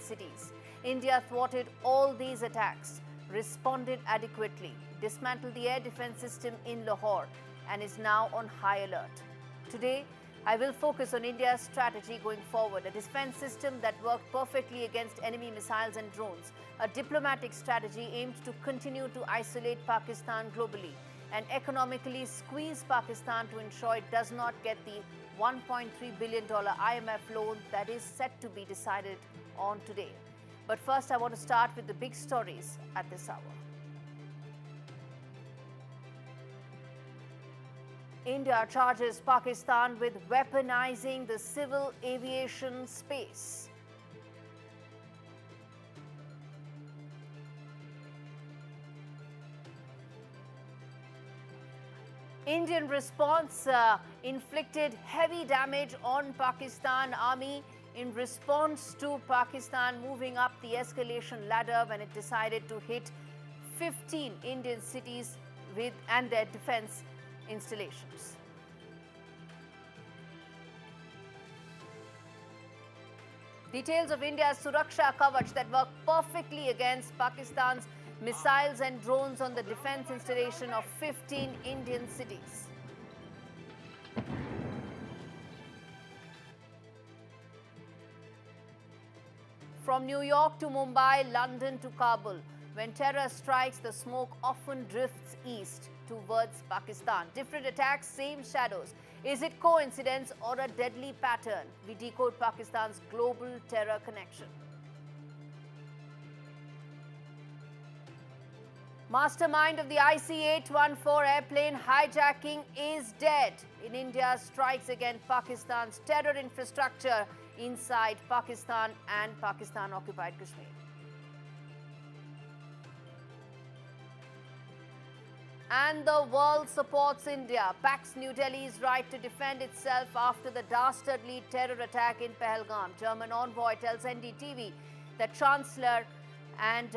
cities. India thwarted all these attacks, responded adequately, dismantled the air defense system in Lahore, and is now on high alert. Today, I will focus on India's strategy going forward, a defense system that worked perfectly against enemy missiles and drones, a diplomatic strategy aimed to continue to isolate Pakistan globally, and economically squeeze Pakistan to ensure it does not get the $1.3 billion IMF loan that is set to be decided on today. But first, I want to start with the big stories at this hour. India charges Pakistan with weaponizing the civil aviation space. Indian response inflicted heavy damage on Pakistan Army in response to Pakistan moving up the escalation ladder when it decided to hit 15 Indian cities and their defense installations. Details of India's Suraksha Kavach that worked perfectly against Pakistan's missiles and drones on the defense installation of 15 Indian cities. From New York to Mumbai, London to Kabul, when terror strikes, the smoke often drifts east towards Pakistan. Different attacks, same shadows. Is it coincidence or a deadly pattern? We decode Pakistan's global terror connection. Mastermind of the IC-814 airplane hijacking is dead in India's strikes against Pakistan's terror infrastructure inside Pakistan and Pakistan-occupied Kashmir. And the world supports India, backs New Delhi's right to defend itself after the dastardly terror attack in Pahalgam. German envoy tells NDTV that Chancellor and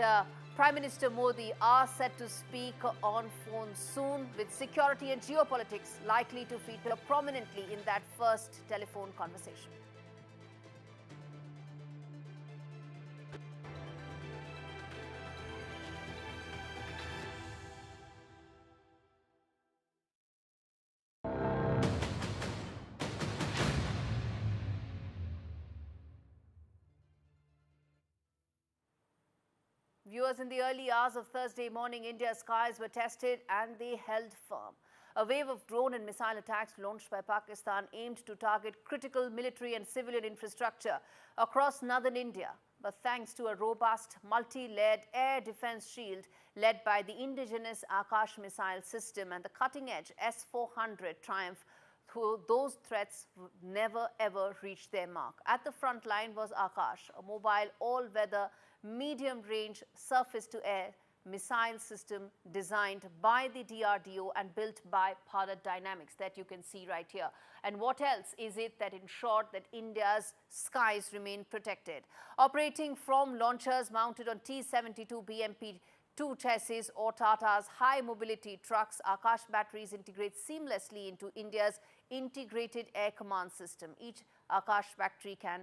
Prime Minister Modi are set to speak on phone soon, with security and geopolitics likely to feature prominently in that first telephone conversation. Viewers, in the early hours of Thursday morning, India's skies were tested and they held firm. A wave of drone and missile attacks launched by Pakistan aimed to target critical military and civilian infrastructure across northern India. But thanks to a robust, multi-layered air defense shield led by the indigenous Akash missile system and the cutting-edge S-400 Triumph, those threats never ever reached their mark. At the front line was Akash, a mobile all-weather medium-range surface-to-air missile system designed by the DRDO and built by Bharat Dynamics that you can see right here. And what else is it that ensured that India's skies remain protected? Operating from launchers mounted on T-72 BMP-2 chassis or Tata's high-mobility trucks, Akash batteries integrate seamlessly into India's integrated air command system. Each Akash battery can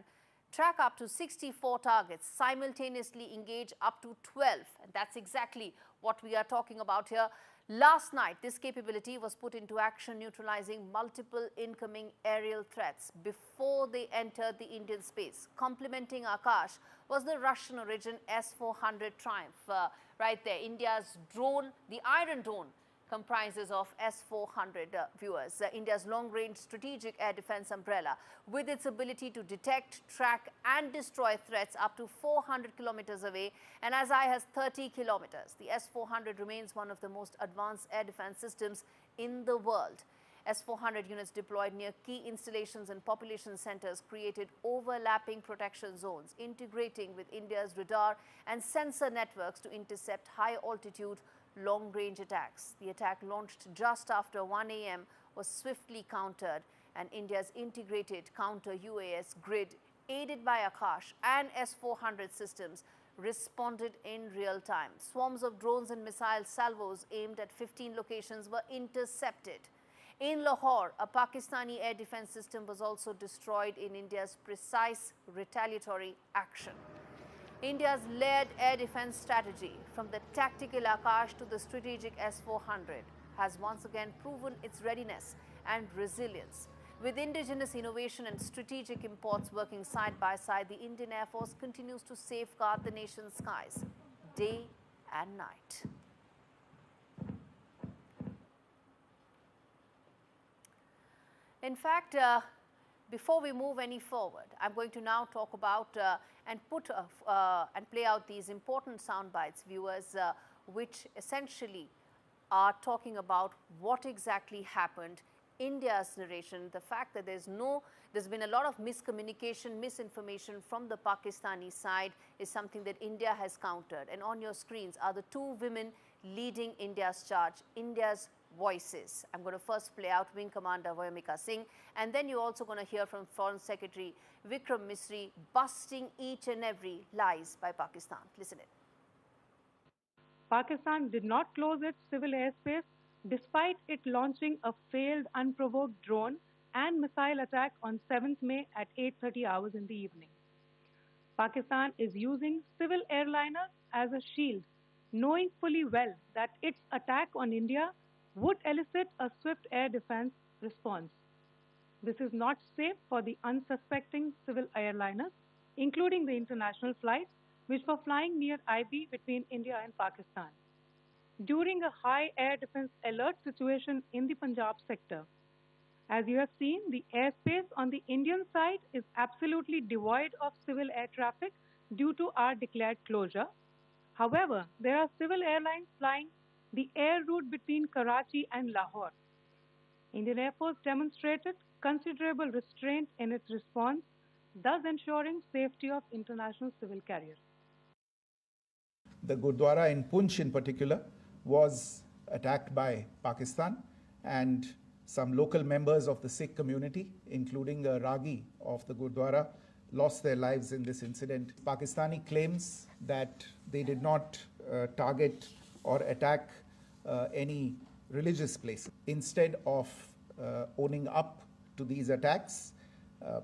track up to 64 targets, simultaneously engage up to 12. And that's exactly what we are talking about here. Last night, this capability was put into action, neutralizing multiple incoming aerial threats before they entered the Indian space. Complementing Akash was the Russian origin S-400 Triumph. Right there, India's drone, the Iron Dome, comprises of S-400 viewers, India's long-range strategic air defense umbrella, with its ability to detect, track and destroy threats up to 400 kilometers away and as high as 30 kilometers. The S-400 remains one of the most advanced air defense systems in the world. S-400 units deployed near key installations and population centers created overlapping protection zones, integrating with India's radar and sensor networks to intercept high-altitude long-range attacks. The attack, launched just after 1 a.m., was swiftly countered, and India's integrated counter-UAS grid, aided by Akash and S-400 systems, responded in real time. Swarms of drones and missile salvos aimed at 15 locations were intercepted. In Lahore, a Pakistani air defense system was also destroyed in India's precise retaliatory action. India's layered air defense strategy, from the tactical Akash to the strategic S-400, has once again proven its readiness and resilience. With indigenous innovation and strategic imports working side by side, the Indian Air Force continues to safeguard the nation's skies, day and night. In fact, before we move any forward, I'm going to now talk about and play out these important sound bites, viewers, which essentially are talking about what exactly happened, India's narration, the fact that there's been a lot of miscommunication, misinformation from the Pakistani side is something that India has countered. And on your screens are the two women leading India's charge, India's voices. I'm going to first play out Wing Commander Vayamika Singh, and then you're also going to hear from Foreign Secretary Vikram Misri busting each and every lies by Pakistan. Listen in. Pakistan did not close its civil airspace despite it launching a failed unprovoked drone and missile attack on 7th May at 8:30 hours in the evening. Pakistan is using civil airliners as a shield, knowing fully well that its attack on India would elicit a swift air defense response. This is not safe for the unsuspecting civil airliners, including the international flights which were flying near IB between India and Pakistan. During a high air defense alert situation in the Punjab sector, as you have seen, the airspace on the Indian side is absolutely devoid of civil air traffic due to our declared closure. However, there are civil airlines flying the air route between Karachi and Lahore. Indian Air Force demonstrated considerable restraint in its response, thus ensuring safety of international civil carriers. The Gurdwara in Poonch in particular was attacked by Pakistan, and some local members of the Sikh community, including a Ragi of the Gurdwara, lost their lives in this incident. Pakistani claims that they did not target or attack any religious place. Instead of owning up to these attacks,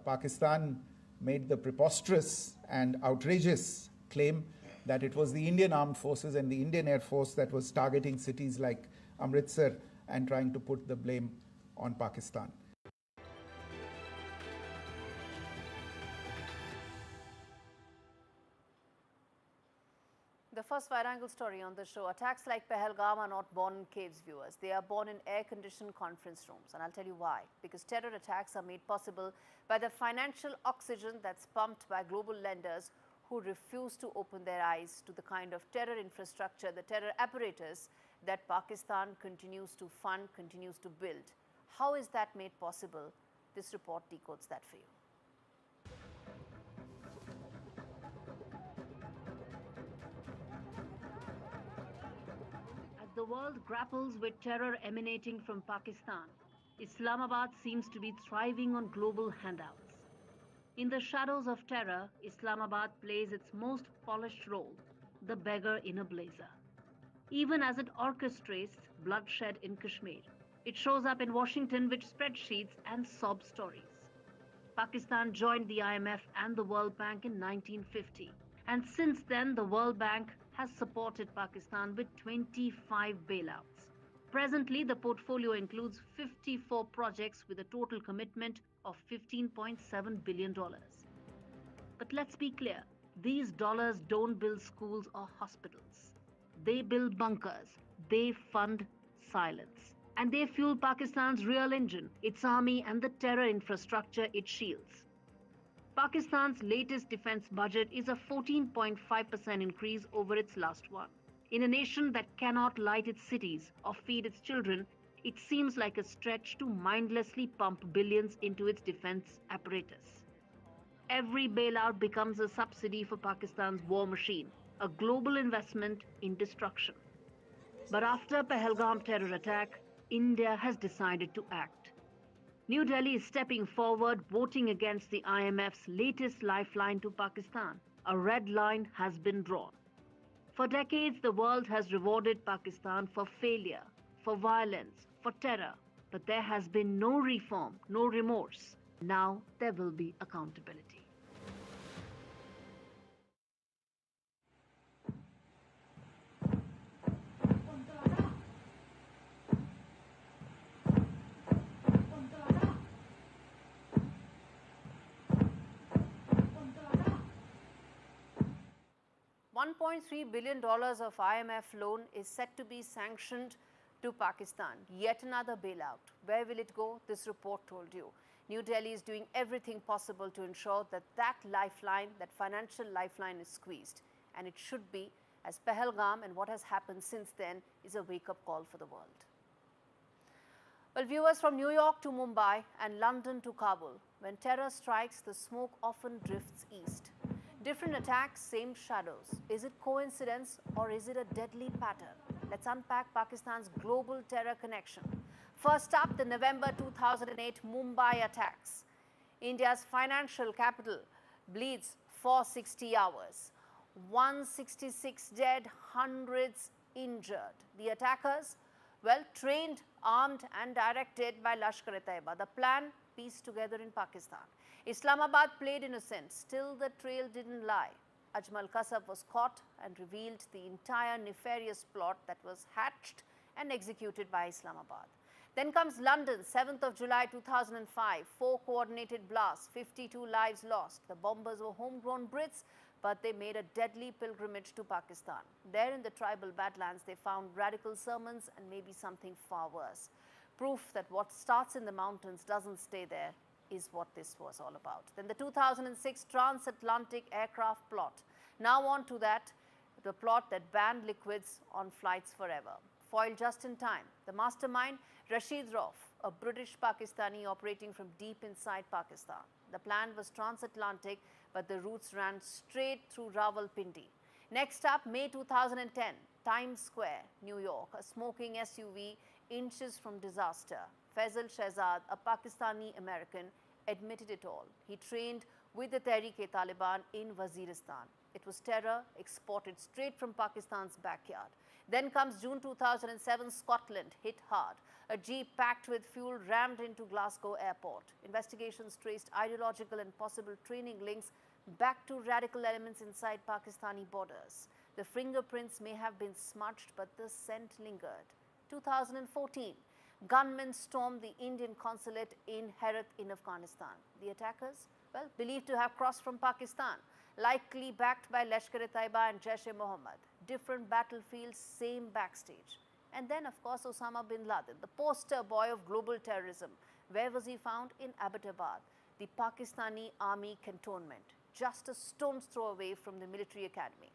Pakistan made the preposterous and outrageous claim that it was the Indian Armed Forces and the Indian Air Force that was targeting cities like Amritsar and trying to put the blame on Pakistan. The first wide-angle story on the show. Attacks like Pahalgam are not born in caves, viewers. They are born in air-conditioned conference rooms. And I'll tell you why. Because terror attacks are made possible by the financial oxygen that's pumped by global lenders who refuse to open their eyes to the kind of terror infrastructure, the terror apparatus that Pakistan continues to fund, continues to build. How is that made possible? This report decodes that for you. As the world grapples with terror emanating from Pakistan, Islamabad seems to be thriving on global handouts. In the shadows of terror, Islamabad plays its most polished role, the beggar in a blazer. Even as it orchestrates bloodshed in Kashmir, it shows up in Washington with spreadsheets and sob stories. Pakistan joined the IMF and the World Bank in 1950. And since then, the World Bank has supported Pakistan with 25 bailouts. Presently, the portfolio includes 54 projects with a total commitment of $15.7 billion. But let's be clear, these dollars don't build schools or hospitals. They build bunkers, they fund silence. And they fuel Pakistan's real engine, its army and the terror infrastructure it shields. Pakistan's latest defense budget is a 14.5% increase over its last one. In a nation that cannot light its cities or feed its children, it seems like a stretch to mindlessly pump billions into its defense apparatus. Every bailout becomes a subsidy for Pakistan's war machine, a global investment in destruction. But after Pahalgam terror attack, India has decided to act. New Delhi is stepping forward, voting against the IMF's latest lifeline to Pakistan. A red line has been drawn. For decades, the world has rewarded Pakistan for failure, for violence, for terror. But there has been no reform, no remorse. Now there will be accountability. $1.3 billion of IMF loan is set to be sanctioned to Pakistan. Yet another bailout. Where will it go? This report told you. New Delhi is doing everything possible to ensure that that lifeline, that financial lifeline, is squeezed. And it should be, as Pahalgam and what has happened since then is a wake-up call for the world. Well, viewers, from New York to Mumbai and London to Kabul, when terror strikes, the smoke often drifts east. Different attacks, same shadows. Is it coincidence or is it a deadly pattern? Let's unpack Pakistan's global terror connection. First up, the November 2008 Mumbai attacks. India's financial capital bleeds for 60 hours. 166 dead, hundreds injured. The attackers, well, trained, armed and directed by Lashkar-e-Taiba. The plan pieced together in Pakistan. Islamabad played innocent. Still, the trail didn't lie. Ajmal Kasab was caught and revealed the entire nefarious plot that was hatched and executed by Islamabad. Then comes London, 7th of July 2005. 4 coordinated blasts, 52 lives lost. The bombers were homegrown Brits, but they made a deadly pilgrimage to Pakistan. There in the tribal badlands, they found radical sermons and maybe something far worse. Proof that what starts in the mountains doesn't stay there is what this was all about. Then the 2006 transatlantic aircraft plot. Now on to that, the plot that banned liquids on flights forever. Foiled just in time. The mastermind, Rashid Rauf, a British Pakistani operating from deep inside Pakistan. The plan was transatlantic, but the routes ran straight through Rawalpindi. Next up, May 2010, Times Square, New York. A smoking SUV inches from disaster. Faisal Shehzad, a Pakistani-American, admitted it all. He trained with the Tehreek-e-Taliban in Waziristan. It was terror exported straight from Pakistan's backyard. Then comes June 2007, Scotland hit hard. A jeep packed with fuel rammed into Glasgow airport. Investigations traced ideological and possible training links back to radical elements inside Pakistani borders. The fingerprints may have been smudged, but the scent lingered. 2014, gunmen stormed the Indian consulate in Herat in Afghanistan. The attackers, well, believed to have crossed from Pakistan, likely backed by Lashkar-e-Taiba and Jaish-e-Mohammed. Different battlefields, same backstage. And then, of course, Osama bin Laden, the poster boy of global terrorism. Where was he found? In Abbottabad, the Pakistani army cantonment, just a stone's throw away from the military academy.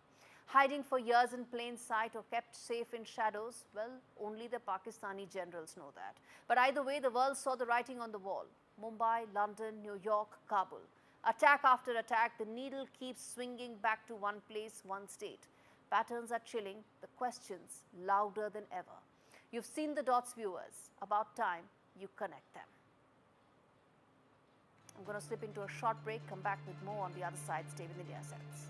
Hiding for years in plain sight or kept safe in shadows? Well, only the Pakistani generals know that. But either way, the world saw the writing on the wall. Mumbai, London, New York, Kabul. Attack after attack, the needle keeps swinging back to one place, one state. Patterns are chilling, the questions louder than ever. You've seen the dots, viewers. About time you connect them. I'm going to slip into a short break, come back with more on the other side. Stay with India Sense.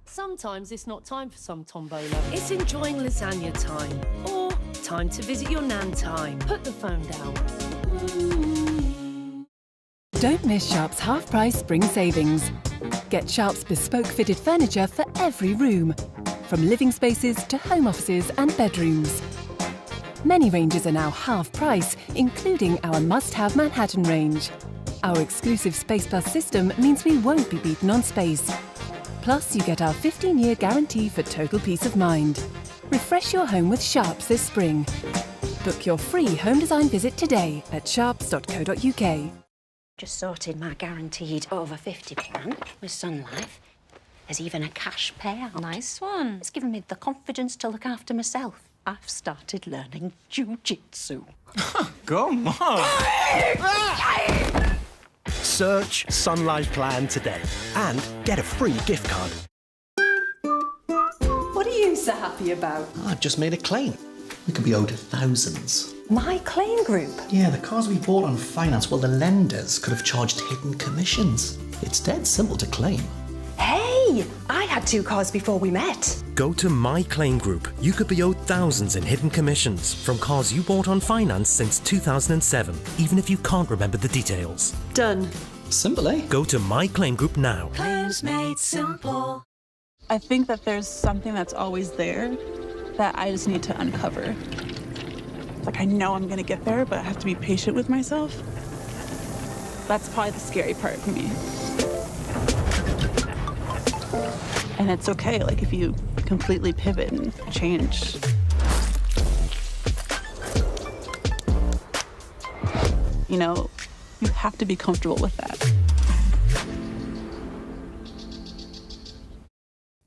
Sometimes it's not time for some tombola. It's enjoying lasagna time. Or time to visit your nan time. Put the phone down. Don't miss Sharp's half-price spring savings. Get Sharp's bespoke fitted furniture for every room, from living spaces to home offices and bedrooms. Many ranges are now half-price, including our must-have Manhattan range. Our exclusive Space Plus system means we won't be beaten on space. Plus, you get our 15-year guarantee for total peace of mind. Refresh your home with Sharps this spring. Book your free home design visit today at sharps.co.uk. Just sorted my guaranteed over 50 plan with Sun Life. There's even a cash payout. Nice one. It's given me the confidence to look after myself. I've started learning jiu-jitsu. Come on! Search Sun Life Plan today and get a free gift card. What are you so happy about? I've just made a claim. We could be owed thousands. My claim group? Yeah, the cars we bought on finance, well, the lenders could have charged hidden commissions. It's dead simple to claim. Hey, I had 2 cars before we met. Go to My Claim Group. You could be owed thousands in hidden commissions from cars you bought on finance since 2007, even if you can't remember the details. Done. Simple, eh? Go to My Claim Group now. Claims made simple. I think that there's something that's always there that I just need to uncover. Like, I know I'm gonna get there, but I have to be patient with myself. That's probably the scary part for me. And it's okay, like, if you completely pivot and change. You know, you have to be comfortable with that.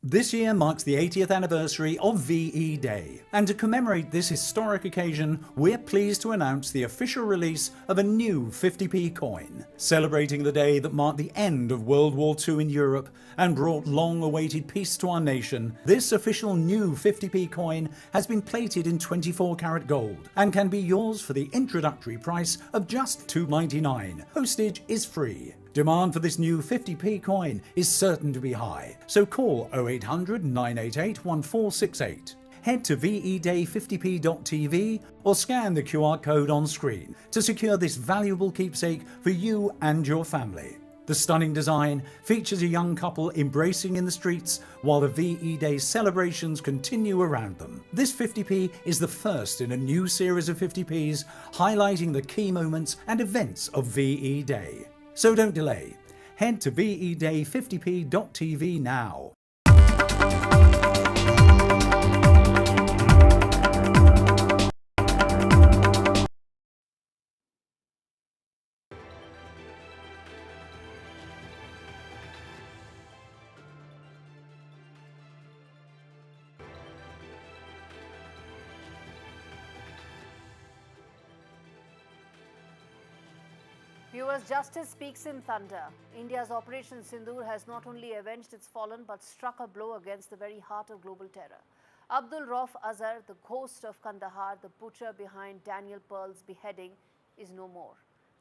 This year marks the 80th anniversary of VE Day, and to commemorate this historic occasion, we're pleased to announce the official release of a new 50p coin. Celebrating the day that marked the end of World War II in Europe and brought long-awaited peace to our nation, this official new 50p coin has been plated in 24-karat gold and can be yours for the introductory price of just $2.99. Postage is free. Demand for this new 50p coin is certain to be high, so call 0800 988 1468. Head to veday50p.tv or scan the QR code on screen to secure this valuable keepsake for you and your family. The stunning design features a young couple embracing in the streets while the VE Day celebrations continue around them. This 50p is the first in a new series of 50p's highlighting the key moments and events of VE Day. So don't delay. Head to veday50p.tv now. Viewers, justice speaks in thunder. India's Operation Sindoor has not only avenged its fallen but struck a blow against the very heart of global terror. Rauf Azhar, the ghost of Kandahar, the butcher behind Daniel Pearl's beheading, is no more.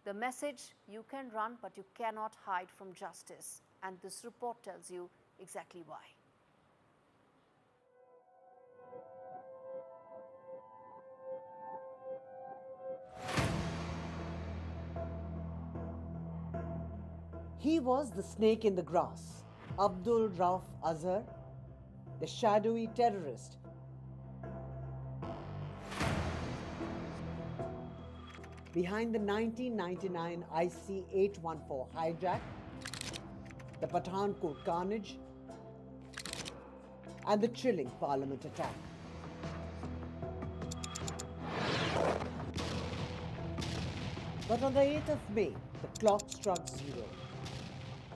The message: you can run but you cannot hide from justice. And this report tells you exactly why. He was the snake in the grass, Rauf Azhar, the shadowy terrorist. Behind the 1999 IC-814 hijack, the Pathankot carnage, and the chilling Parliament attack. But on the 8th of May, the clock struck 0.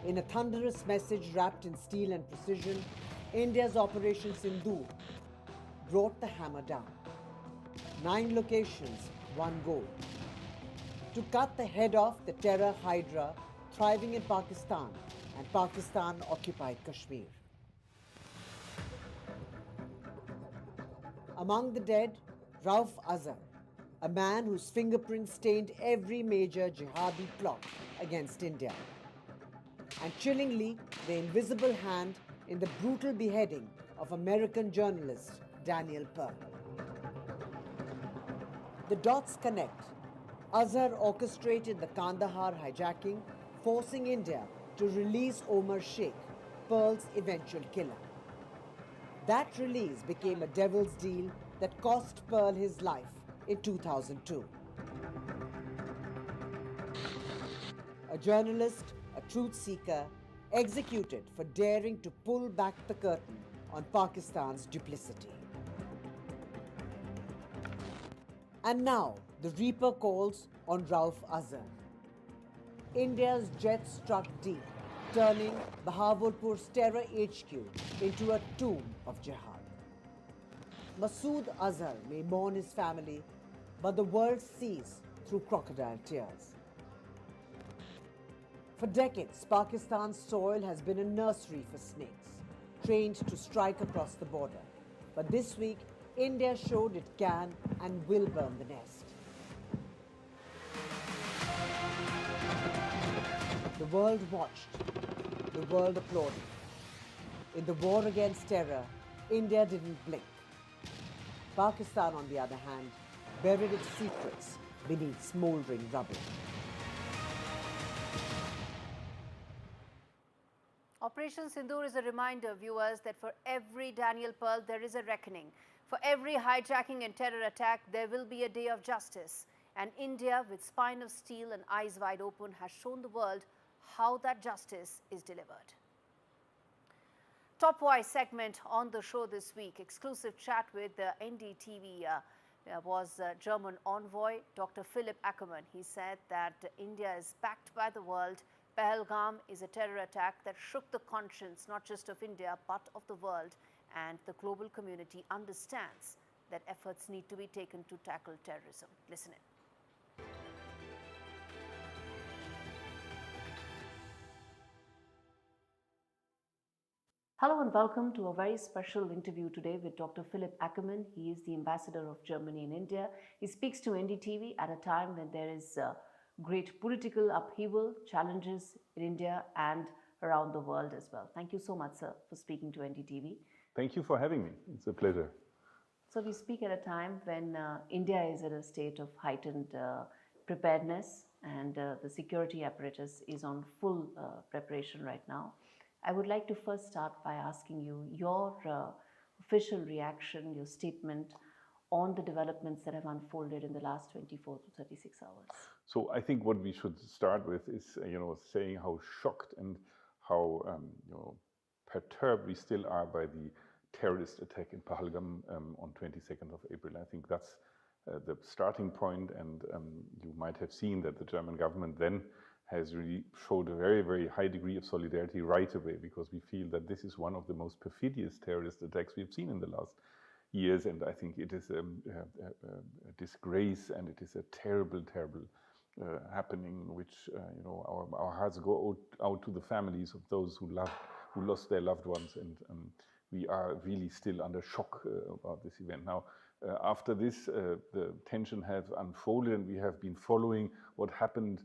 In a thunderous message wrapped in steel and precision, India's Operation Sindoor brought the hammer down. 9 locations, 1 goal. To cut the head off the terror hydra thriving in Pakistan and Pakistan-occupied Kashmir. Among the dead, Rauf Azhar, a man whose fingerprints stained every major jihadi plot against India. And chillingly, the invisible hand in the brutal beheading of American journalist Daniel Pearl. The dots connect. Azhar orchestrated the Kandahar hijacking, forcing India to release Omar Sheikh, Pearl's eventual killer. That release became a devil's deal that cost Pearl his life in 2002. A journalist, a truth seeker, executed for daring to pull back the curtain on Pakistan's duplicity. And now, the Reaper calls on Rauf Azhar. India's jet struck deep, turning Bahawalpur's terror HQ into a tomb of jihad. Masood Azhar may mourn his family, but the world sees through crocodile tears. For decades, Pakistan's soil has been a nursery for snakes, trained to strike across the border. But this week, India showed it can and will burn the nest. The world watched. The world applauded. In the war against terror, India didn't blink. Pakistan, on the other hand, buried its secrets beneath smouldering rubble. Operation Sindoor is a reminder, viewers, that for every Daniel Pearl, there is a reckoning. For every hijacking and terror attack, there will be a day of justice. And India, with spine of steel and eyes wide open, has shown the world how that justice is delivered. Top-wise segment on the show this week. Exclusive chat with the NDTV was German envoy Dr. Philipp Ackermann. He said that India is backed by the world. Pahalgam is a terror attack that shook the conscience not just of India but of the world, and the global community understands that efforts need to be taken to tackle terrorism. Listen in. Hello and welcome to a very special interview today with Dr. Philipp Ackermann. He is the ambassador of Germany in India. He speaks to NDTV at a time when there is great political upheaval, challenges in India and around the world as well. Thank you so much, sir, for speaking to NDTV. Thank you for having me. It's a pleasure. So we speak at a time when India is in a state of heightened preparedness, and the security apparatus is on full preparation right now. I would like to first start by asking you your official reaction, your statement on the developments that have unfolded in the last 24 to 36 hours. So I think what we should start with is, saying how shocked and how, perturbed we still are by the terrorist attack in Pahalgam on 22nd of April. I think that's the starting point, and you might have seen that the German government then has really showed a very, very high degree of solidarity right away, because we feel that this is one of the most perfidious terrorist attacks we've seen in the last years, and I think it is a disgrace, and it is a terrible, terrible happening, which our hearts go out to the families of those who lost their loved ones, and we are really still under shock about this event. Now, after this, the tension has unfolded, and we have been following what happened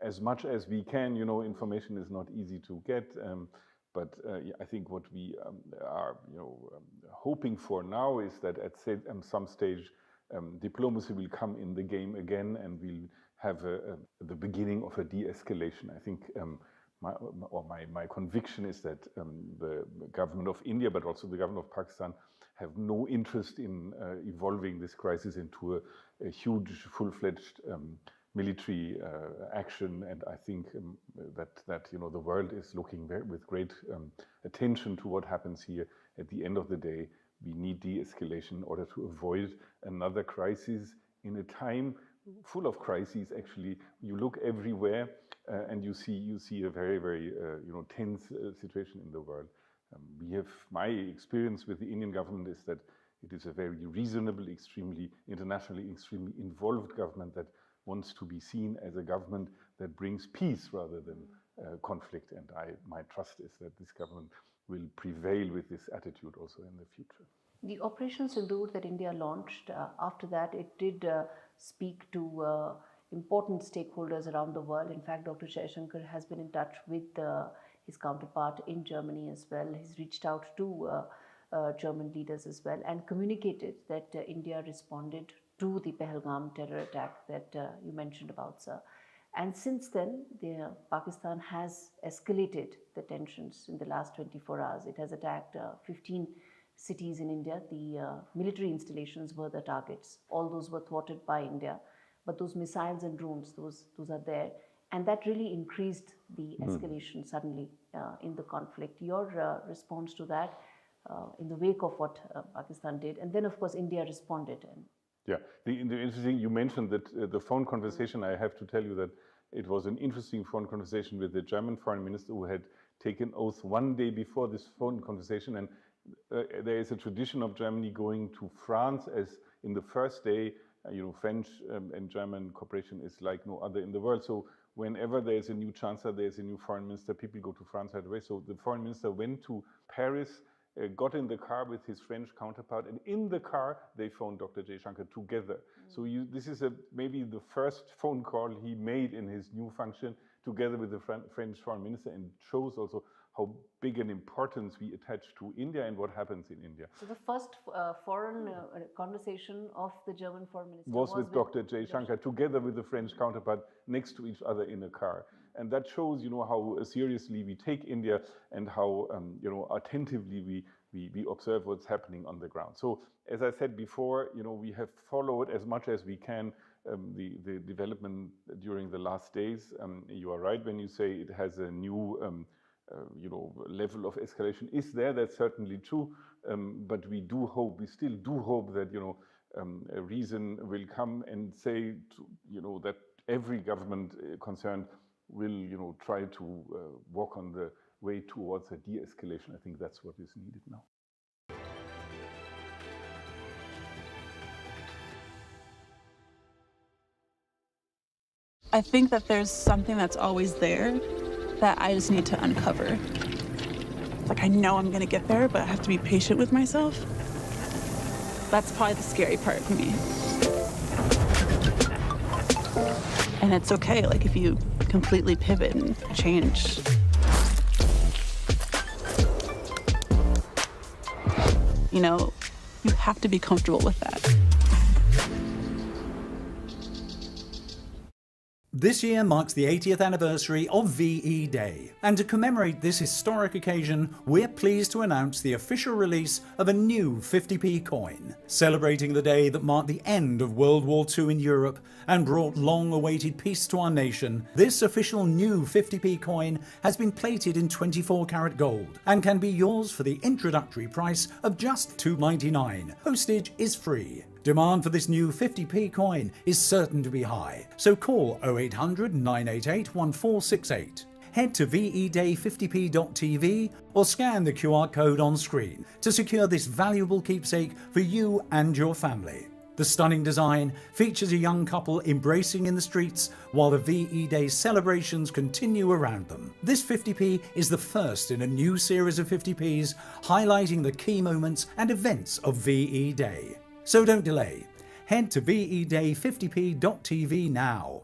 as much as we can. Information is not easy to get, but I think what we are hoping for now is that at some stage diplomacy will come in the game again, and we'll have the beginning of a de-escalation. I think my conviction is that the government of India, but also the government of Pakistan, have no interest in evolving this crisis into a huge, full-fledged military action, and I think that the world is looking with great attention to what happens here. At the end of the day, we need de-escalation in order to avoid another crisis in a time full of crises. Actually, you look everywhere and you see a very, very tense situation in the world. My experience with the Indian government is that it is a very reasonable, internationally extremely involved government that wants to be seen as a government that brings peace rather than conflict. And my trust is that this government will prevail with this attitude also in the future. The Operation Sindoor that India launched, after that it did speak to important stakeholders around the world. In fact, Dr. Jaishankar has been in touch with his counterpart in Germany as well. He's reached out to German leaders as well and communicated that India responded to the Pahalgam terror attack that you mentioned about, sir. And since then, Pakistan has escalated the tensions in the last 24 hours. It has attacked 15 cities in India. The military installations were the targets. All those were thwarted by India. But those missiles and drones, those are there. And that really increased the escalation suddenly in the conflict. Your response to that in the wake of what Pakistan did. And then, of course, India responded. Yeah, the interesting, you mentioned that the phone conversation, I have to tell you that it was an interesting phone conversation with the German foreign minister, who had taken oath one day before this phone conversation. And there is a tradition of Germany going to France as in the first day. French and German cooperation is like no other in the world. So whenever there is a new chancellor, there is a new foreign minister, people go to France right away. So the foreign minister went to Paris, got in the car with his French counterpart, and in the car they phoned Dr. Jaishankar together. So this is maybe the first phone call he made in his new function together with the French foreign minister, and shows also how big an importance we attach to India and what happens in India. So the first foreign conversation of the German foreign minister was with Dr. Jaishankar together with the French counterpart next to each other in a car. And that shows, how seriously we take India and how, attentively we observe what's happening on the ground. So as I said before, we have followed as much as we can the development during the last days. You are right when you say it has a new level of escalation is there. That's certainly true. But we still do hope that a reason will come and say that every government concerned will try to walk on the way towards a de-escalation. I think that's what is needed now. I think that there's something that's always there that I just need to uncover. Like, I know I'm gonna get there, but I have to be patient with myself. That's probably the scary part for me. And it's okay, like, if you completely pivot and change. You have to be comfortable with that. This year marks the 80th anniversary of VE Day, and to commemorate this historic occasion, we're pleased to announce the official release of a new 50p coin. Celebrating the day that marked the end of World War II in Europe and brought long-awaited peace to our nation, this official new 50p coin has been plated in 24-karat gold and can be yours for the introductory price of just $2.99. Postage is free. Demand for this new 50p coin is certain to be high, so call 0800 988 1468. Head to veday50p.tv or scan the QR code on screen to secure this valuable keepsake for you and your family. The stunning design features a young couple embracing in the streets while the VE Day celebrations continue around them. This 50p is the first in a new series of 50p's highlighting the key moments and events of VE Day. So don't delay. Head to veday50p.tv now.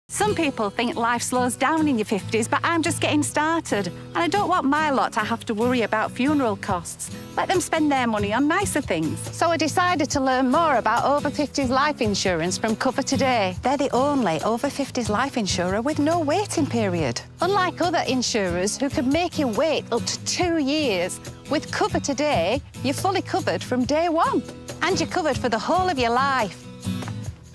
Some people think life slows down in your 50s, but I'm just getting started. And I don't want my lot to have to worry about funeral costs. Let them spend their money on nicer things. So I decided to learn more about over 50s life insurance from Cover Today. They're the only over 50s life insurer with no waiting period. Unlike other insurers who can make you wait up to 2 years, with Cover Today, you're fully covered from day one. And you're covered for the whole of your life.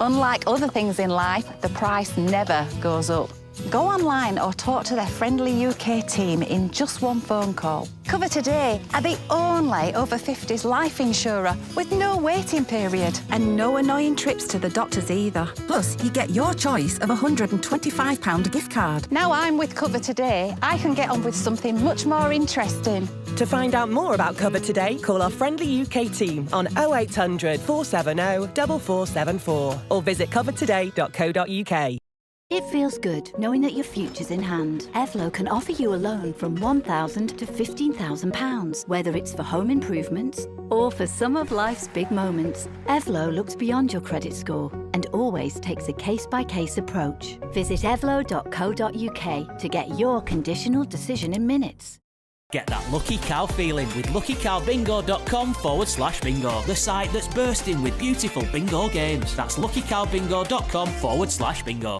Unlike other things in life, the price never goes up. Go online or talk to their friendly UK team in just one phone call. Cover Today are the only over 50s life insurer with no waiting period. And no annoying trips to the doctors either. Plus, you get your choice of a £125 gift card. Now I'm with Cover Today, I can get on with something much more interesting. To find out more about Cover Today, call our friendly UK team on 0800 470 4474 or visit covertoday.co.uk. It feels good knowing that your future's in hand. Evlo can offer you a loan from £1,000 to £15,000, whether it's for home improvements or for some of life's big moments. Evlo looks beyond your credit score and always takes a case-by-case approach. Visit evlo.co.uk to get your conditional decision in minutes. Get that lucky cow feeling with luckycowbingo.com/bingo, the site that's bursting with beautiful bingo games. That's luckycowbingo.com/bingo.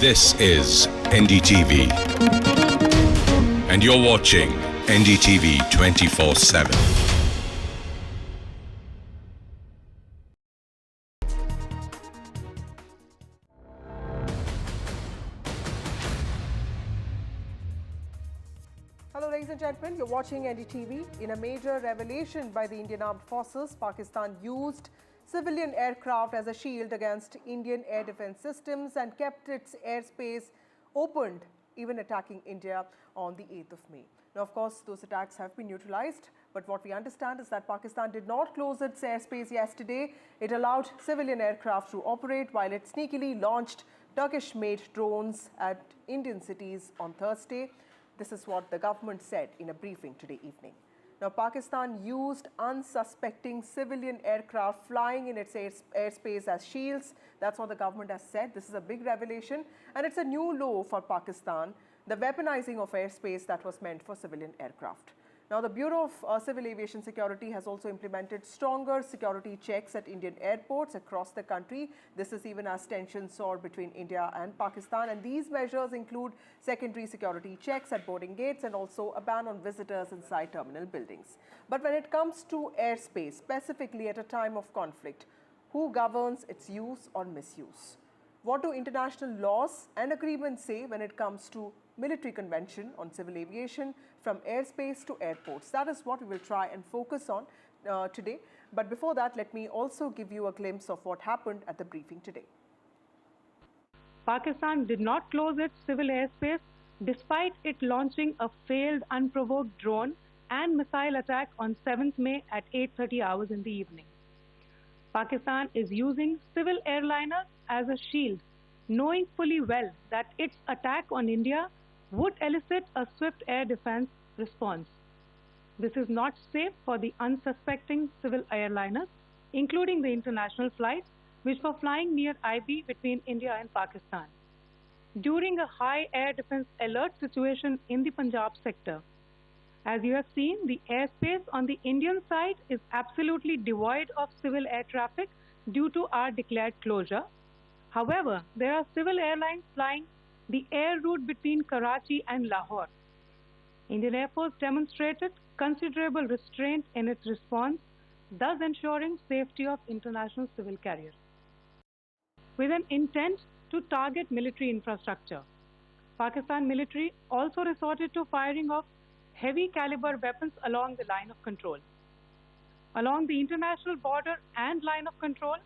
This is NDTV, and you're watching NDTV 24/7. Hello, ladies and gentlemen, you're watching NDTV. In a major revelation by the Indian Armed Forces, Pakistan used civilian aircraft as a shield against Indian air defense systems and kept its airspace opened, even attacking India on the 8th of May. Now, of course, those attacks have been neutralized, but what we understand is that Pakistan did not close its airspace yesterday. It allowed civilian aircraft to operate while it sneakily launched Turkish-made drones at Indian cities on Thursday. This is what the government said in a briefing today evening. Now, Pakistan used unsuspecting civilian aircraft flying in its airspace as shields. That's what the government has said. This is a big revelation, and it's a new low for Pakistan, the weaponizing of airspace that was meant for civilian aircraft. Now, the Bureau of Civil Aviation Security has also implemented stronger security checks at Indian airports across the country. This is even as tensions soar between India and Pakistan. And these measures include secondary security checks at boarding gates and also a ban on visitors inside terminal buildings. But when it comes to airspace, specifically at a time of conflict, who governs its use or misuse? What do international laws and agreements say when it comes to military convention on civil aviation from airspace to airports? That is what we will try and focus on today. But before that, let me also give you a glimpse of what happened at the briefing today. Pakistan did not close its civil airspace despite it launching a failed unprovoked drone and missile attack on 7th May at 8:30 hours in the evening. Pakistan is using civil airliners as a shield, knowing fully well that its attack on India would elicit a swift air defense response. This is not safe for the unsuspecting civil airliners, including the international flights which were flying near IB between India and Pakistan. During a high air defense alert situation in the Punjab sector, as you have seen, the airspace on the Indian side is absolutely devoid of civil air traffic due to our declared closure. However, there are civil airlines flying the air route between Karachi and Lahore. Indian Air Force demonstrated considerable restraint in its response, thus ensuring safety of international civil carriers. With an intent to target military infrastructure, Pakistan military also resorted to firing of heavy caliber weapons along the line of control. Along the international border and line of control,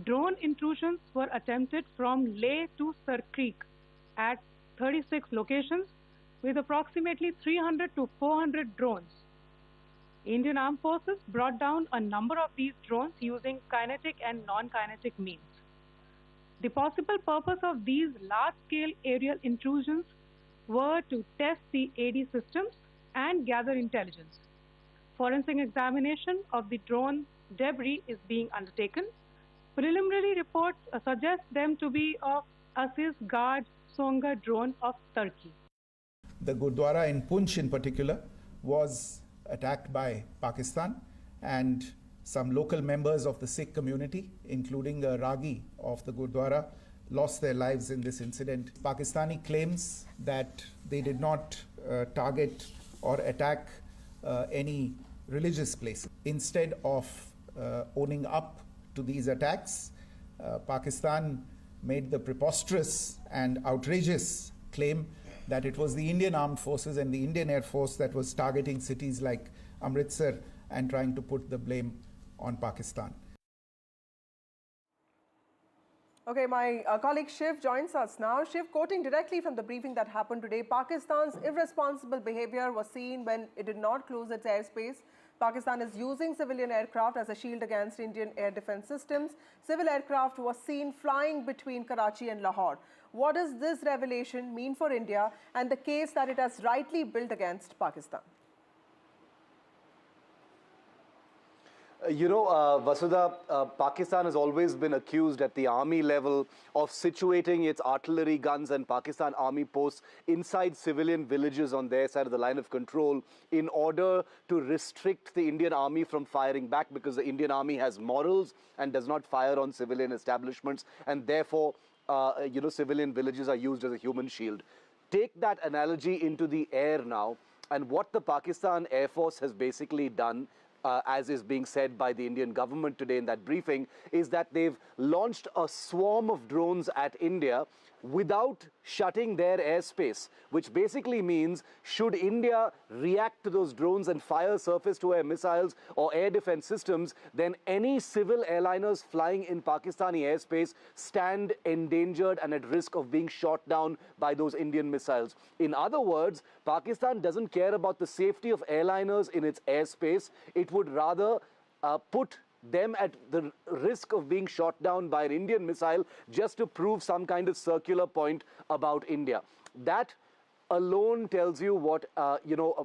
drone intrusions were attempted from Leh to Sar Creek at 36 locations with approximately 300 to 400 drones. Indian Armed Forces brought down a number of these drones using kinetic and non-kinetic means. The possible purpose of these large-scale aerial intrusions were to test the AD systems and gather intelligence. Forensic examination of the drone debris is being undertaken. Preliminary reports suggest them to be of Aziz Guard Songa drone of Turkey. The Gurdwara in Poonch in particular was attacked by Pakistan, and some local members of the Sikh community, including a Ragi of the Gurdwara, lost their lives in this incident. Pakistani claims that they did not target or attack any religious place. Instead of owning up to these attacks, Pakistan made the preposterous and outrageous claim that it was the Indian Armed Forces and the Indian Air Force that was targeting cities like Amritsar and trying to put the blame on Pakistan. Okay, my colleague Shiv joins us now. Shiv, quoting directly from the briefing that happened today, Pakistan's irresponsible behavior was seen when it did not close its airspace. Pakistan is using civilian aircraft as a shield against Indian air defense systems. Civil aircraft was seen flying between Karachi and Lahore. What does this revelation mean for India and the case that it has rightly built against Pakistan? Vasudha, Pakistan has always been accused at the army level of situating its artillery guns and Pakistan army posts inside civilian villages on their side of the line of control in order to restrict the Indian army from firing back, because the Indian army has morals and does not fire on civilian establishments, and therefore, civilian villages are used as a human shield. Take that analogy into the air now, and what the Pakistan Air Force has basically done, as is being said by the Indian government today in that briefing, is that they've launched a swarm of drones at India without shutting their airspace, which basically means should India react to those drones and fire surface-to-air missiles or air defense systems, then any civil airliners flying in Pakistani airspace stand endangered and at risk of being shot down by those Indian missiles. In other words, Pakistan doesn't care about the safety of airliners in its airspace. It would rather put them at the risk of being shot down by an Indian missile just to prove some kind of circular point about India. That alone tells you what,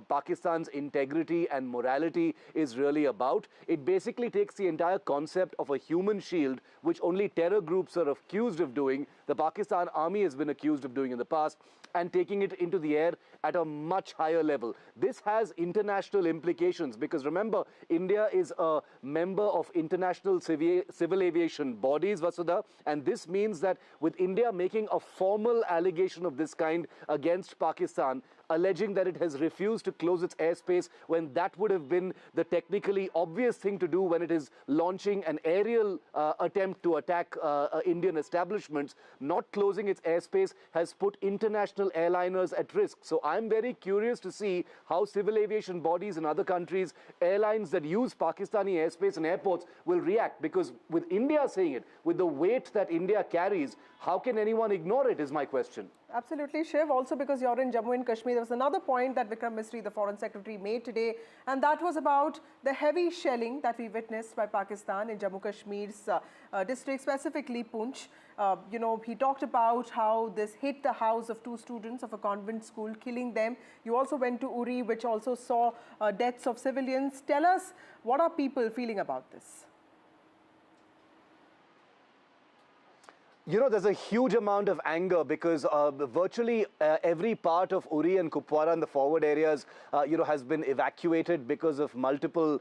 Pakistan's integrity and morality is really about. It basically takes the entire concept of a human shield, which only terror groups are accused of doing, the Pakistan army has been accused of doing in the past, and taking it into the air at a much higher level. This has international implications because remember, India is a member of international civil aviation bodies, Vasudha, and this means that with India making a formal allegation of this kind against Pakistan, alleging that it has refused to close its airspace when that would have been the technically obvious thing to do when it is launching an aerial attempt to attack Indian establishments, not closing its airspace has put international airliners at risk. So I'm very curious to see how civil aviation bodies in other countries, airlines that use Pakistani airspace and airports will react, because with India saying it, with the weight that India carries, how can anyone ignore it is my question. Absolutely, Shiv. Also because you're in Jammu and Kashmir, there was another point that Vikram Misri, the Foreign Secretary, made today, and that was about the heavy shelling that we witnessed by Pakistan in Jammu Kashmir's district, specifically Poonch. He talked about how this hit the house of 2 students of a convent school, killing them. You also went to Uri, which also saw deaths of civilians. Tell us, what are people feeling about this? There's a huge amount of anger because virtually every part of Uri and Kupwara and the forward areas, has been evacuated because of multiple,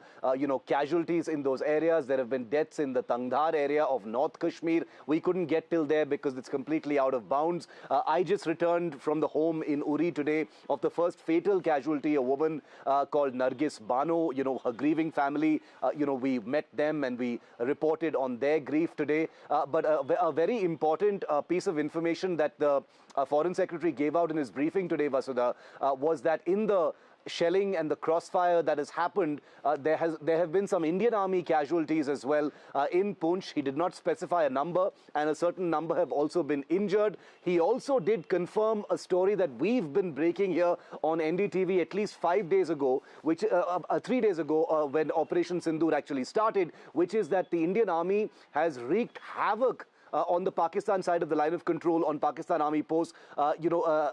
casualties in those areas. There have been deaths in the Kandahar area of North Kashmir. We couldn't get till there because it's completely out of bounds. I just returned from the home in Uri today of the first fatal casualty, a woman called Nargis Bano, her grieving family. We met them and we reported on their grief today. But a very important piece of information that the Foreign Secretary gave out in his briefing today, Vasudha, was that in the shelling and the crossfire that has happened, there have been some Indian Army casualties as well in Poonch. He did not specify a number, and a certain number have also been injured. He also did confirm a story that we've been breaking here on NDTV at least 5 days ago, which 3 days ago when Operation Sindoor actually started, which is that the Indian Army has wreaked havoc on the Pakistan side of the line of control, on Pakistan Army posts,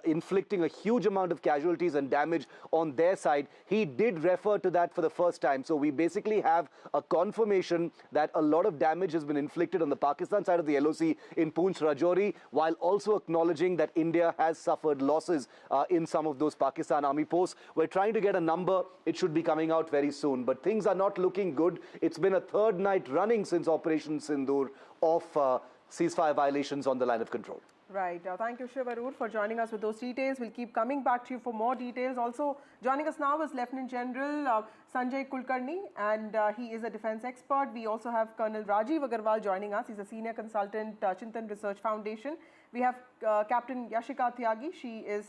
inflicting a huge amount of casualties and damage on their side. He did refer to that for the first time. So we basically have a confirmation that a lot of damage has been inflicted on the Pakistan side of the LOC in Poonch Rajouri, while also acknowledging that India has suffered losses in some of those Pakistan Army posts. We're trying to get a number. It should be coming out very soon. But things are not looking good. It's been a 3rd night running since Operation Sindoor of ceasefire violations on the line of control. Right. Thank you, Shiv Arur, for joining us with those details. We'll keep coming back to you for more details. Also, joining us now is Lieutenant General Sanjay Kulkarni, and he is a defense expert. We also have Colonel Rajiv Agarwal joining us. He's a senior consultant, Chintan Research Foundation. We have Captain Yashika Tyagi. She is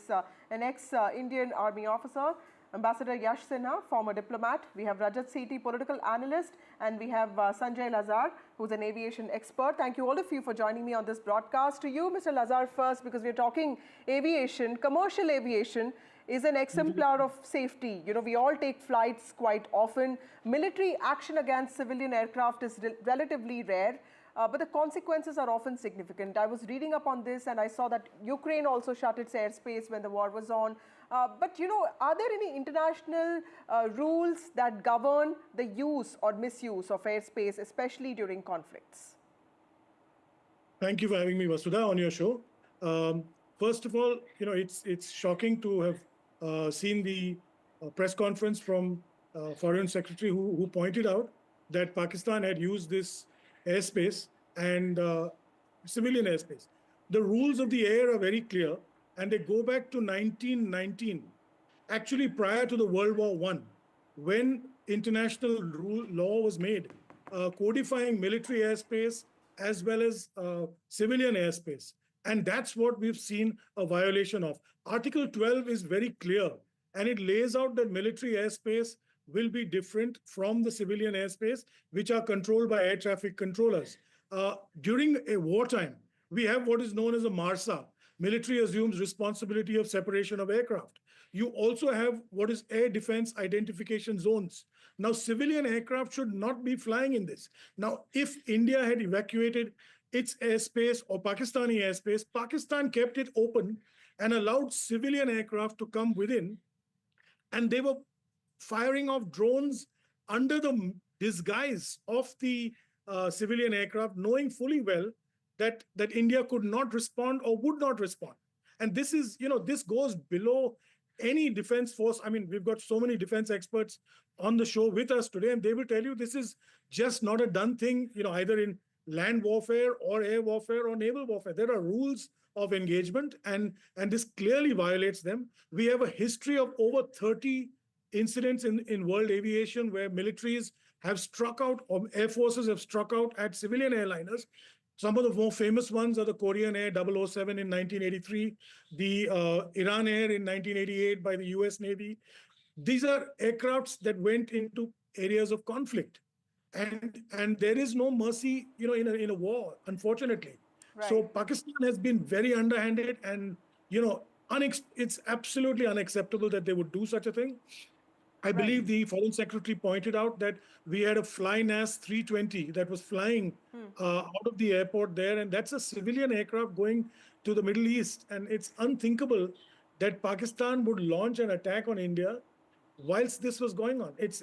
an ex-Indian Army officer. Ambassador Yash Sinha, former diplomat. We have Rajat Sethi, political analyst, and we have Sanjay Lazar, who's an aviation expert. Thank you all of you for joining me on this broadcast. To you, Mr. Lazar, first, because we're talking aviation. Commercial aviation is an exemplar of safety. We all take flights quite often. Military action against civilian aircraft is relatively rare. But the consequences are often significant. I was reading up on this and I saw that Ukraine also shut its airspace when the war was on. But are there any international rules that govern the use or misuse of airspace, especially during conflicts? Thank you for having me, Vasudha, on your show. First of all, it's shocking to have seen the press conference from Foreign Secretary who pointed out that Pakistan had used this airspace and civilian airspace. The rules of the air are very clear, and they go back to 1919, actually prior to the World War I, when international law was made, codifying military airspace as well as civilian airspace. And that's what we've seen a violation of. Article 12 is very clear, and it lays out that military airspace will be different from the civilian airspace, which are controlled by air traffic controllers. During a wartime, we have what is known as a MARSA. Military assumes responsibility of separation of aircraft. You also have what is air defense identification zones. Now, civilian aircraft should not be flying in this. Now, if India had evacuated its airspace or Pakistani airspace, Pakistan kept it open and allowed civilian aircraft to come within, and they were firing off drones under the disguise of the civilian aircraft, knowing fully well that India could not respond or would not respond. And this is, this goes below any defense force. I mean, we've got so many defense experts on the show with us today, and they will tell you this is just not a done thing, either in land warfare or air warfare or naval warfare. There are rules of engagement, and this clearly violates them. We have a history of over 30 incidents in world aviation where militaries have struck out, or air forces have struck out at civilian airliners. Some of the more famous ones are the Korean Air 007 in 1983, the Iran Air in 1988 by the US Navy. These are aircrafts that went into areas of conflict. And there is no mercy, in a war, unfortunately. Right. So Pakistan has been very underhanded, and, it's absolutely unacceptable that they would do such a thing. I believe the Foreign Secretary pointed out that we had a FlyNAS 320 that was flying out of the airport there, and that's a civilian aircraft going to the Middle East. And it's unthinkable that Pakistan would launch an attack on India whilst this was going on. It's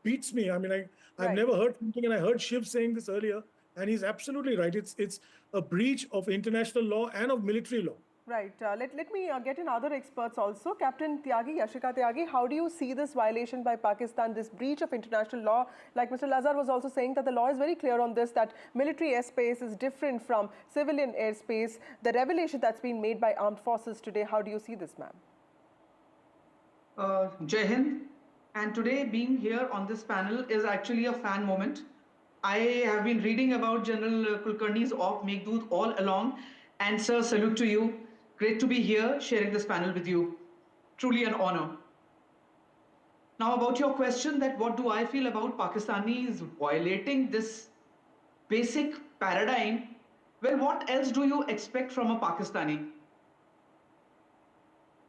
beats me. I mean, I've never heard something, and I heard Shiv saying this earlier, and he's absolutely right. It's a breach of international law and of military law. Right. Let me get in other experts also. Captain Tyagi, Yashika Tyagi, how do you see this violation by Pakistan, this breach of international law? Like Mr. Azhar was also saying that the law is very clear on this, that military airspace is different from civilian airspace. The revelation that's been made by armed forces today, how do you see this, ma'am? Jai Hind. And today being here on this panel is actually a fan moment. I have been reading about General Kulkarni's op Meghdoot all along. And sir, salute to you. Great to be here sharing this panel with you. Truly an honor. Now about your question that what do I feel about Pakistanis violating this basic paradigm? Well, what else do you expect from a Pakistani?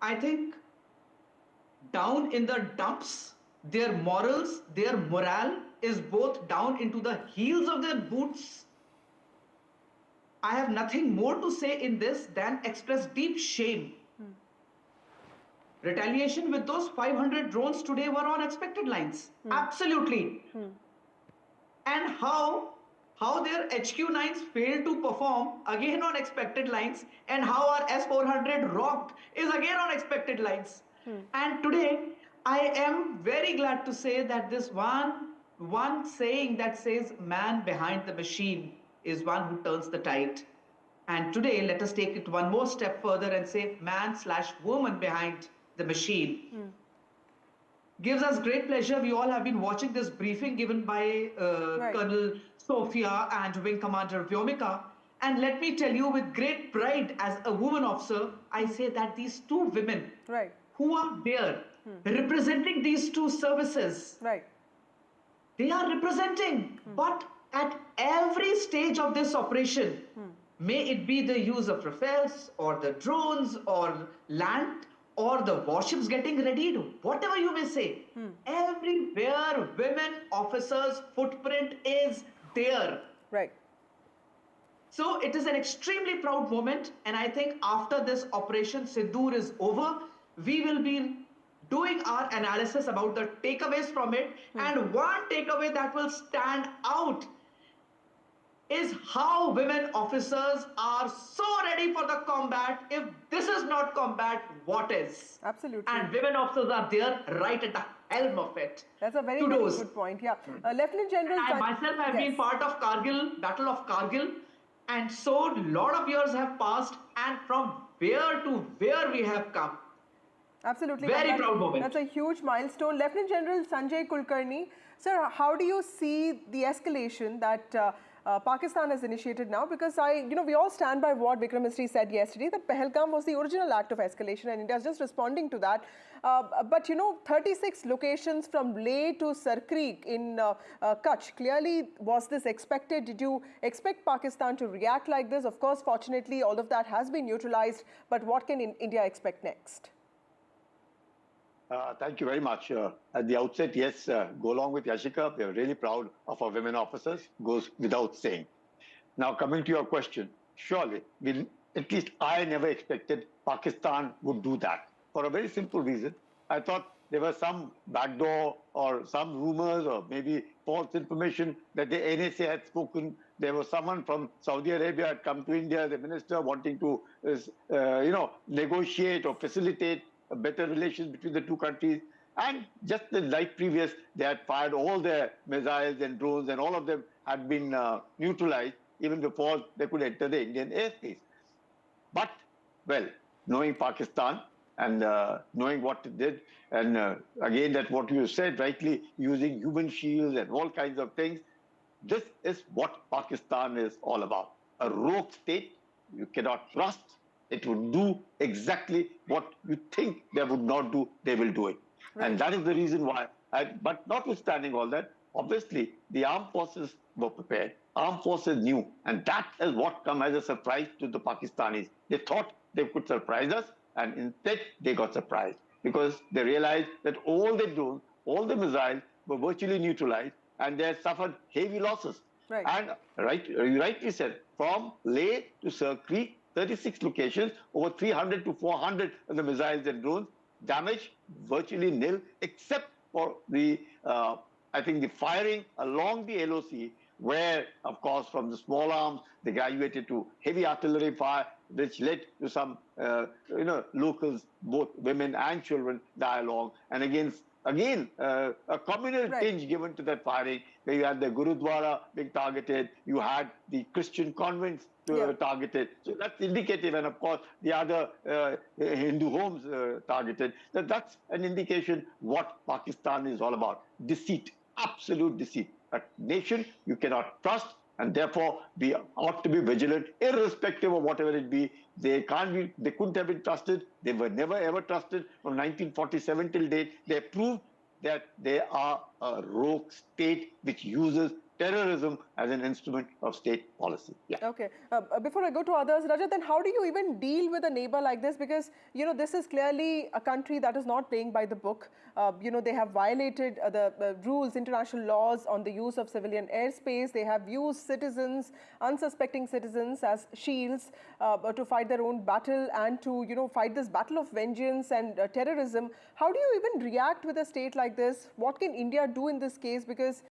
I think down in the dumps, their morals, their morale is both down into the heels of their boots. I have nothing more to say in this than express deep shame. Retaliation with those 500 drones today were on expected lines. Absolutely. And how their HQ-9s failed to perform again on expected lines, and how our S-400 rocked is again on expected lines. And today, I am very glad to say that this one saying that says man behind the machine is one who turns the tide. And today, let us take it one more step further and say man/woman behind the machine. Gives us great pleasure. We all have been watching this briefing given by Colonel Sophia and Wing Commander Vyomika. And let me tell you with great pride as a woman officer, I say that these two women who are there representing these two services, they are representing, but at every stage of this operation, may it be the use of Rafales or the drones or land or the warships getting readied, whatever you may say, everywhere women officers' footprint is there. Right. So it is an extremely proud moment, and I think after this operation Sindoor is over, we will be doing our analysis about the takeaways from it, and one takeaway that will stand out is how women officers are so ready for the combat. If this is not combat, what is? Absolutely. And women officers are there right at the helm of it. That's a very, very good point. Yeah. Lieutenant General... I myself have been part of Kargil, Battle of Kargil, and so a lot of years have passed, and from where to where we have come. Absolutely. Very proud moment. That's a huge milestone. Lieutenant General Sanjay Kulkarni, sir, how do you see the escalation that Pakistan has initiated now? Because we all stand by what Vikram Misri said yesterday, that Pahalgam was the original act of escalation, and India is just responding to that. But 36 locations from Leh to Sar Creek in Kutch, clearly was this expected? Did you expect Pakistan to react like this? Of course, fortunately, all of that has been neutralized, but what can India expect next? Thank you very much. At the outset, yes, go along with Yashika. We are really proud of our women officers, goes without saying. Now, coming to your question, surely at least I never expected Pakistan would do that. For a very simple reason. I thought there was some backdoor or some rumors or maybe false information that the NSA had spoken. There was someone from Saudi Arabia had come to India, the minister, wanting to, negotiate or facilitate a better relations between the two countries. And just the night previous, they had fired all their missiles and drones, and all of them had been neutralized even before they could enter the Indian airspace. But, well, knowing Pakistan and knowing what it did, and again, that what you said rightly, using human shields and all kinds of things, this is what Pakistan is all about. A rogue state you cannot trust. It would do exactly what you think they would not do, they will do it. Right. And that is the reason why. But notwithstanding all that, obviously, the armed forces were prepared. Armed forces knew. And that is what come as a surprise to the Pakistanis. They thought they could surprise us, and instead they got surprised because they realized that all the drones, all the missiles were virtually neutralized, and they had suffered heavy losses. Right. And you rightly said, from Leh to Sir Creek, 36 locations, over 300 to 400 of the missiles and drones, damage virtually nil, except for the, I think, the firing along the LOC, where, of course, from the small arms, they graduated to heavy artillery fire, which led to some, locals, both women and children, die along. And again, a communal tinge given to that firing, where you had the Gurudwara being targeted, you had the Christian convents targeted. So that's indicative, and of course, the other Hindu homes targeted. That's an indication what Pakistan is all about. Deceit, absolute deceit. A nation you cannot trust, and therefore we ought to be vigilant, irrespective of whatever it be. They couldn't have been trusted. They were never ever trusted from 1947 till date. They proved that they are a rogue state which uses terrorism as an instrument of state policy. Yeah. Okay. Before I go to others, Rajat, then how do you even deal with a neighbor like this? Because, this is clearly a country that is not playing by the book. They have violated the rules, international laws on the use of civilian airspace. They have used citizens, unsuspecting citizens, as shields to fight their own battle and to, fight this battle of vengeance and terrorism. How do you even react with a state like this? What can India do in this case? Because